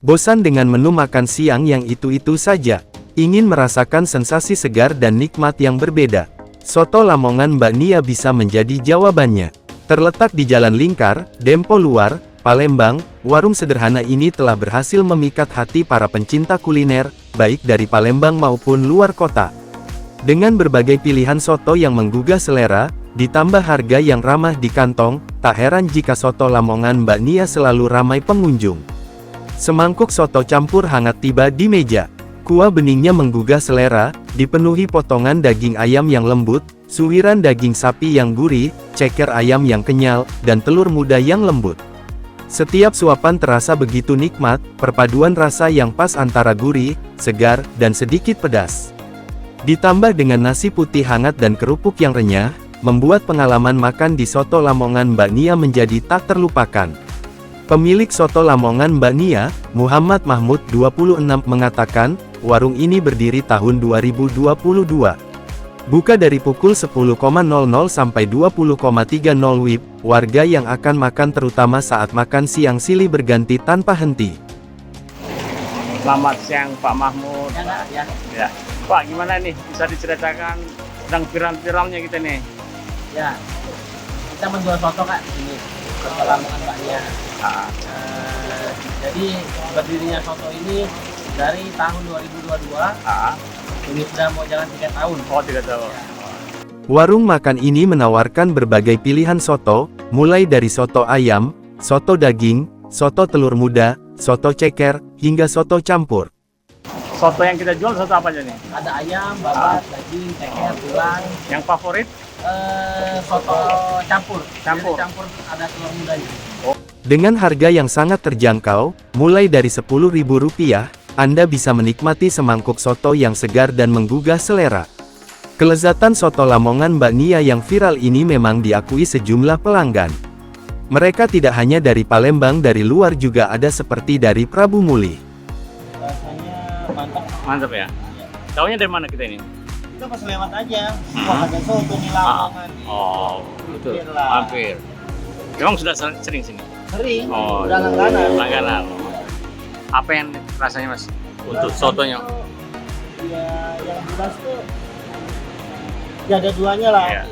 Bosan dengan menu makan siang yang itu-itu saja? Ingin merasakan sensasi segar dan nikmat yang berbeda? Soto Lamongan Mbak Nia bisa menjadi jawabannya. Terletak di Jalan Lingkar, Dempo Luar, Palembang, warung sederhana ini telah berhasil memikat hati para pencinta kuliner, baik dari Palembang maupun luar kota. Dengan berbagai pilihan soto yang menggugah selera, ditambah harga yang ramah di kantong, tak heran jika soto Lamongan Mbak Nia selalu ramai pengunjung. Semangkuk soto campur hangat tiba di meja. Kuah beningnya menggugah selera, dipenuhi potongan daging ayam yang lembut, suwiran daging sapi yang gurih, ceker ayam yang kenyal, dan telur muda yang lembut. Setiap suapan terasa begitu nikmat, perpaduan rasa yang pas antara gurih, segar, dan sedikit pedas. Ditambah dengan nasi putih hangat dan kerupuk yang renyah, membuat pengalaman makan di soto Lamongan Mbak Nia menjadi tak terlupakan. Pemilik soto Lamongan Mbak Nia, Muhammad Mahmud 26 mengatakan, warung ini berdiri tahun 2022. Buka dari pukul 10.00 sampai 20.30 WIB, warga yang akan makan terutama saat makan siang silih berganti tanpa henti. Selamat siang Pak Mahmud. Ya. Pak, gimana nih? Bisa diceritakan sedang viral-viralnya kita nih? Ya, kita menjual soto Kak, ini soto Lamongan Mbak Nia. Jadi berdirinya soto ini dari tahun 2022. Ini sudah mau jalan 3 tahun. Oh, 3 tahun. Ya. Warung makan ini menawarkan berbagai pilihan soto, mulai dari soto ayam, soto daging, soto telur muda, soto ceker, hingga soto campur. Soto yang kita jual soto apa aja nih? Ada ayam, babat, daging, ceker, tulang. Yang favorit? Soto campur. Campur. Jadi campur ada telur mudanya. Dengan harga yang sangat terjangkau, mulai dari Rp10.000, Anda bisa menikmati semangkuk soto yang segar dan menggugah selera. Kelezatan soto Lamongan Mbak Nia yang viral ini memang diakui sejumlah pelanggan. Mereka tidak hanya dari Palembang, dari luar juga ada seperti dari Prabu Muli. Rasanya mantap. Mantap ya? Taunya dari mana kita ini? Kita pas lewat aja. Wah, ada soto di Lamongan. Oh, betul. Hampir lah. Hampir. Memang sudah sering sini? Sering, Oh, udah langganan. Langganan. Apa yang rasanya Mas? Untuk sotonya? Ya, yang jelas tuh ya ada duanya lah. Iya.